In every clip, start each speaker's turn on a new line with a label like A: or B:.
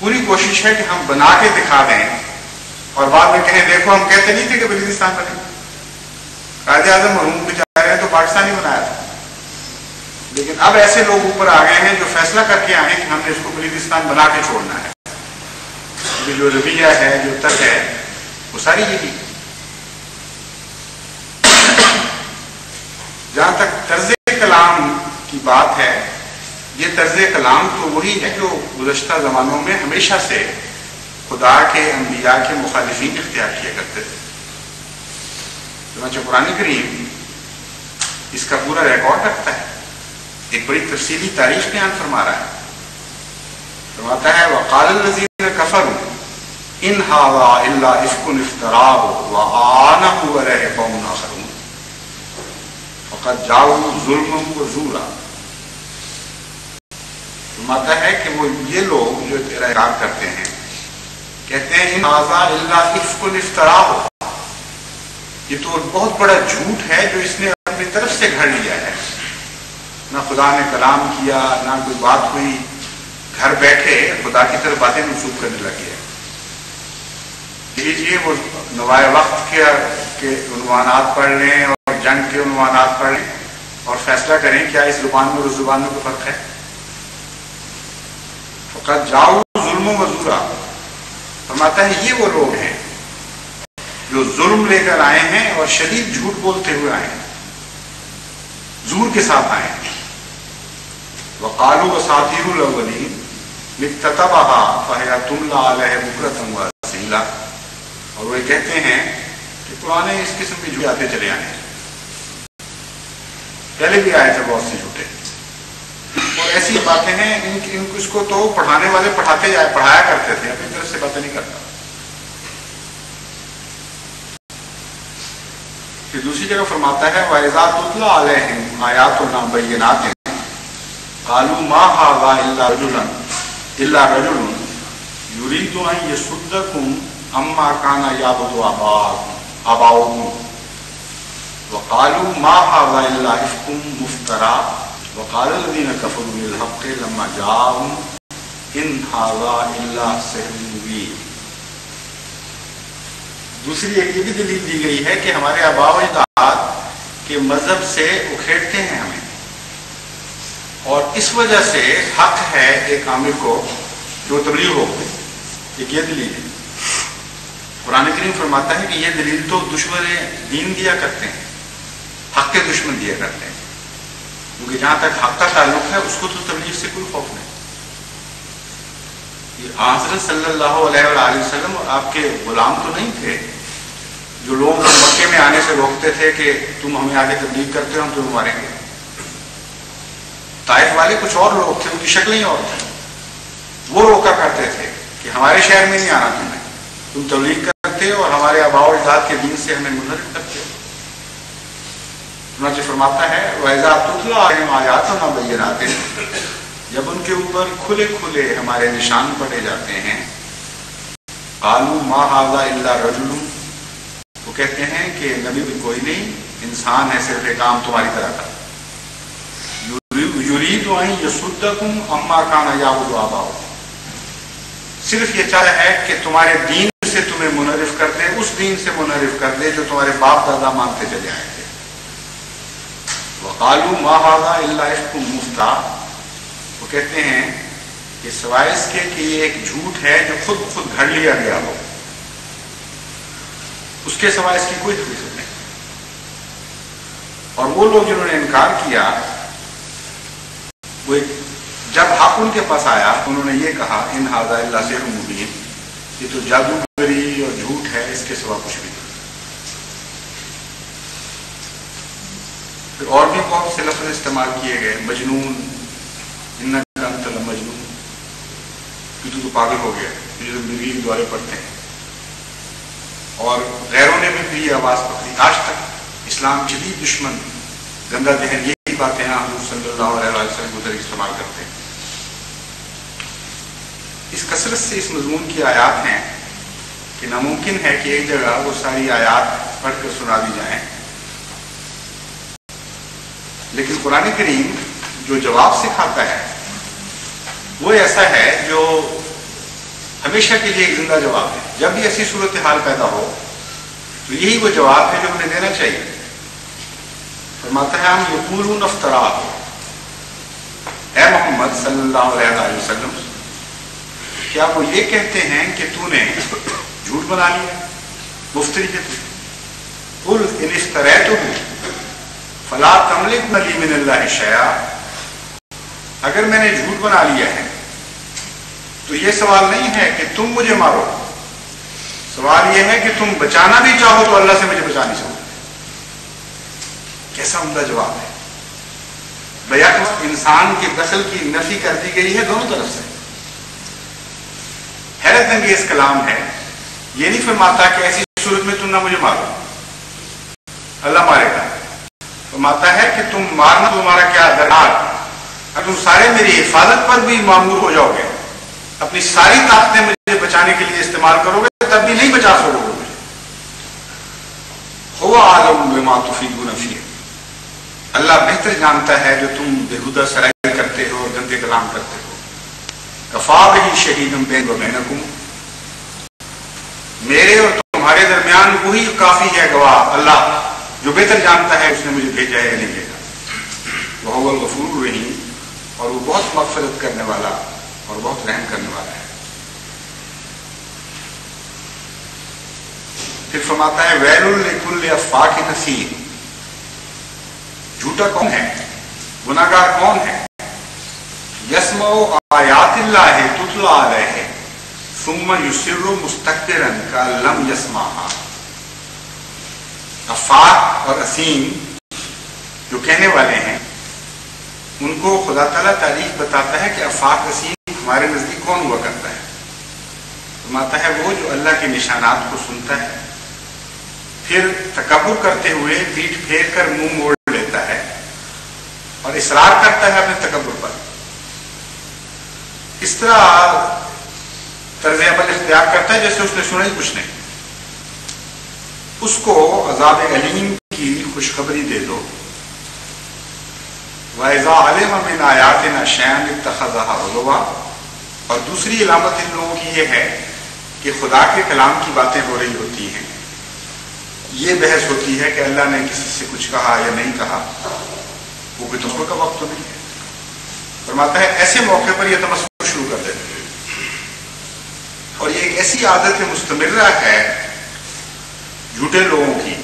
A: پوری کوشش ہے کہ ہم بنا کے دکھا دیں اور بعد میں کہیں دیکھو ہم کہتے نہیں تھے کہ بلوچستان بنے. قائد اعظم مرحوم بیچارے ہیں تو پاکستان ہی بنایا تھا. لیکن اب ایسے لوگ اوپر آ گئے ہیں جو فیصلہ کر کے آئے کہ ہم نے اس کو بلوچستان بنا کے چھوڑنا ہے. جو رویہ ہے جو طرز ہے وہ ساری یہی. جہاں تک طرز کلام کی بات ہے، یہ طرز کلام تو وہی ہے جو گزشتہ زمانوں میں ہمیشہ سے خدا کے انبیاء کے مخالفین اختیار کیا کرتے تھے. چنانچہ قرآن کریم اس کا پورا ریکارڈ رکھتا ہے، ایک بڑی تفصیلی تاریخ بیان فرما رہا ہے. فرماتا ہے وَقَالَ الَّذِينَ كَفَرُوا إِنْ هَذَا إِلَّا إِفْكٌ افْتَرَاهُ وَأَعَانَهُ عَلَيْهِ قَوْمٌ آخَرُونَ فَقَدْ جَاءُوا ظُلْمًا وَزُورًا. فرماتا ہے کہ وہ یہ لوگ جو اقرار کرتے ہیں کہتے ہیں ان هَذَا إِلَّا إِفْكٌ افْتَرَاهُ، یہ تو بہت بڑا جھوٹ ہے جو اس نے اپنی طرف سے گھڑ لیا ہے. نہ خدا نے کلام کیا، نہ کوئی بات ہوئی، گھر بیٹھے خدا کی طرف باتیں منسوخ کرنے لگے. لیجیے وہ نوائے وقت کے عنوانات پڑھ لیں اور جنگ کے عنوانات پڑھ لیں اور فیصلہ کریں کیا اس زبان میں اور اس زبان میں کوئی فرق ہے. فقط جاؤ ظلم و زورا. فرماتا ہے یہ وہ لوگ ہیں جو ظلم لے کر آئے ہیں اور شدید جھوٹ بولتے ہوئے آئے ہیں، زور کے ساتھ آئے ہیں. وقالوا اساطیر الاولین اکتتبها فهي تملی علیہ بکرۃ واصیلا. اور وہ کہتے ہیں کہ پرانے اس قسم کے جھوٹ آتے چلے آئے ہیں، پہلے بھی آئے تھے بہت سے جھوٹے. اور ایسی باتیں ہیں ان اس کو تو پڑھانے والے پڑھایا کرتے تھے، اپنی طرف سے باتیں نہیں کرتا. پھر دوسری جگہ فرماتا ہے وَإِذَا تُتْلَىٰ عَلَيْهِمْ آيَاتُنَا بَيِّنَاتٍ قَالُوا مَا هَٰذَا إِلَّا رَجُلٌ يُرِيدُ أَن يَصُدَّكُمْ عَمَّا كَانَ يَعْبُدُ آبَاؤُكُمْ وَقَالُوا مَا هَٰذَا إِلَّا إِفْكٌ مُفْتَرًى وَقَالَ الَّذِينَ كَفَرُوا لِلْحَقِّ لَمَّا جَاءَهُمْ إِنْ هَٰذَا إِلَّا سِحْرٌ مُبِينٌ. دوسری ایک یہ بھی دلیل دی گئی ہے کہ ہمارے آباء و اجداد کے مذہب سے اکھیڑتے ہیں ہمیں، اور اس وجہ سے حق ہے ایک عامل کو جو تبلیغ ہو. ایک یہ دلیل ہے. قرآن کریم فرماتا ہے کہ یہ دلیل تو دشمن دین دیا کرتے ہیں، حق کے دشمن دیا کرتے ہیں، کیونکہ جہاں تک حق کا تعلق ہے اس کو تو تبلیغ سے کوئی خوف نہیں. حضرت صلی اللہ علیہ وآلہ وسلم اور آپ کے غلام تو نہیں تھے جو لوگ مکے میں آنے سے روکتے تھے کہ تم ہمیں آگے تبلیغ کرتے ہو ہم تمہیں ماریں گے. طائف والے کچھ اور لوگ تھے، ان کی شکلیں اور تھیں، وہ روکا کرتے تھے کہ ہمارے شہر میں نہیں آنا تمہیں، تم تبلیغ کرتے ہو اور ہمارے آباء و اجداد کے دین سے ہمیں منحرف کرتے ہو. چنانچہ فرماتا ہے وَإِذَا تُتْلَىٰ عَلَيْهِمْ آيَاتُنَا بَيِّنَاتٍ، جب ان کے اوپر کھلے کھلے ہمارے نشان پڑے جاتے ہیں قَالُوا مَا هَٰذَا إِلَّا رَجُلٌ، وہ کہتے ہیں کہ نبی بھی کوئی نہیں، انسان ہے صرف ایک عام تمہاری طرح کا. يُرِيدُ أَن يَصُدَّكُمْ عَمَّا كَانَ يَعْبُدُ آبَاؤُكُمْ، صرف یہ چاہتا ہے کہ تمہارے دین سے تمہیں منحرف کر دے، اس دین سے منحرف کر دے جو تمہارے باپ دادا مانتے چلے آئے تھے. وَقَالُوا مَا هَٰذَا إِلَّا إِفْكٌ مُفْتَرًى، وہ کہتے ہیں کہ سوائے اس کے کہ یہ ایک جھوٹ ہے جو خود گھڑ لیا گیا ہو، اس کے سوائے اس کی کوئی حقیقت نہیں. اور وہ لوگ جنہوں نے انکار کیا، وہ جب حق ان کے پاس آیا انہوں نے یہ کہا ان ھذا الا سحر مبین، یہ تو جادوگری اور جھوٹ ہے، اس کے سوا کچھ بھی نہیں. پھر اور بھی بہت سے لفظ استعمال کیے گئے، مجنون، انک انت لمجنون، کہ تو پاگل ہو گیا، جو زندگی کے دعائیں پڑھتے ہیں. اور غیروں نے بھی یہ آواز پکڑی. آج تک اسلام جدید دشمن گندا ذہن یہی باتیں حضور صلی اللہ علیہ وسلم کو استعمال کرتے ہیں. اس کثرت سے اس مضمون کی آیات ہیں کہ ناممکن ہے کہ ایک جگہ وہ ساری آیات پڑھ کر سنا دی جائیں. لیکن قرآن کریم جو جواب سکھاتا ہے وہ ایسا ہے جو ہمیشہ کے لیے ایک زندہ جواب ہے. جب بھی ایسی صورتحال پیدا ہو تو یہی وہ جواب ہے جو ہمیں دینا چاہیے. فرماتا ہے ہم یقولون افطرا، اے محمد صلی اللہ علیہ وسلم کیا وہ یہ کہتے ہیں کہ تو نے جھوٹ بنا لیا، مفتری ہے تو. قل ان افتریتہ فلا تملک لی من اللہ شیئا، اگر میں نے جھوٹ بنا لیا ہے تو یہ سوال نہیں ہے کہ تم مجھے مارو، سوال یہ ہے کہ تم بچانا بھی چاہو تو اللہ سے مجھے بچا نہیں سکو. کیسا عمدہ جواب ہے. بیعت انسان کی نسل کی نفی کر دی گئی ہے دونوں طرف سے. حیرت انگیز کلام ہے. یہ نہیں فرماتا کہ ایسی صورت میں تم نہ مجھے مارو، اللہ مارے گا. فرماتا ہے کہ تم مارنا تمہارا کیا درکار، اگر تم سارے میری حفاظت پر بھی معمور ہو جاؤ گے، اپنی ساری طاقتیں مجھے بچانے کے لیے استعمال کرو گے تب بھی نہیں بچا سکو گے. هو عالم بما تفیدون فیہ، اللہ بہتر جانتا ہے جو تم بےہودہ سرائی کرتے ہو اور گندے کلام کرتے ہو. کفا بہ شہیدا بینی و بینکم، میرے اور تمہارے درمیان وہی کافی ہے گواہ، اللہ جو بہتر جانتا ہے اس نے مجھے بھیجا ہے یا نہیں بھیجا. وہو الغفور الرحیم، اور وہ بہت مغفرت کرنے والا اور بہت رحم کرنے والا ہے. پھر فرماتا ہے ویل لکل افاک اثیم، جھوٹا کون ہے، گناہگار کون ہے. یسمع آیات اللہ تتلی علیہ ثم یصر مستکبرا کأن لم یسمعها. افاق اور اثیم جو کہنے والے ہیں ان کو خدا تعالیٰ تاریخ بتاتا ہے کہ افاق اثیم ہمارے نزدیک کون ہوا کرتا ہے. فرماتا ہے وہ جو اللہ کے نشانات کو سنتا ہے پھر تکبر کرتے ہوئے پیٹھ پھیر کر منہ موڑ لیتا ہے اور اصرار کرتا ہے اپنے تکبر پر. اس طرح طرز عمل اختیار کرتا ہے جیسے اس نے سنا ہی کچھ نہیں. اس کو عذاب علیم کی خوشخبری دے دو. وَإِذَا عَلِمَ مِنْ آيَاتِنَا شَيْئًا اتَّخَذَهَا هُزُوًا، اور دوسری علامت ان لوگوں کی یہ ہے کہ خدا کے کلام کی باتیں ہو رہی ہوتی ہیں، یہ بحث ہوتی ہے کہ اللہ نے کسی سے کچھ کہا یا نہیں کہا، وہ کوئی تمسخر کا وقت تو نہیں ہے. فرماتا ہے ایسے موقع پر یہ تمسخر شروع کر دیتے ہیں. اور یہ ایک ایسی عادت مستمرہ ہے جھوٹے لوگوں کی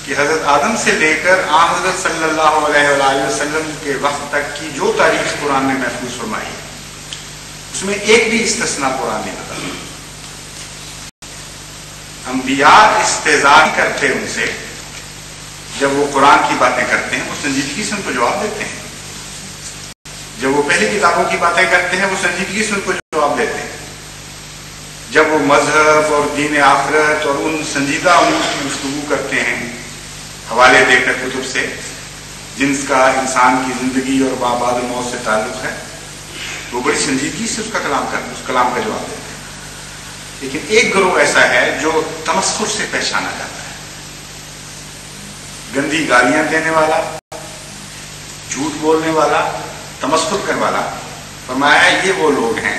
A: کہ حضرت آدم سے لے کر حضرت صلی اللہ علیہ وآلہ وسلم کے وقت تک کی جو تاریخ قرآن نے محفوظ فرمائی ہے اس میں ایک بھی استثناء قرآن نہیں بتاتا. انبیاء استہزاء کرتے ان سے، جب وہ قرآن کی باتیں کرتے ہیں وہ سنجیدگی سے ان کو جواب دیتے ہیں. جب وہ پہلی کتابوں کی باتیں کرتے ہیں وہ سنجیدگی سے ان کو جواب دیتے ہیں. جب وہ مذہب اور دین آخرت اور ان سنجیدہ امور کی گفتگو کرتے ہیں حوالے دے کر کتب سے جن کا انسان کی زندگی اور بعد موت سے تعلق ہے، وہ بڑی سنجیدگی سے اس کلام کا جواب دیتے ہیں. لیکن ایک گروہ ایسا ہے جو تمسخر سے پہچانا جاتا ہے، گندی گالیاں دینے والا، جھوٹ بولنے والا، تمسخر کرنے والا. فرمایا یہ وہ لوگ ہیں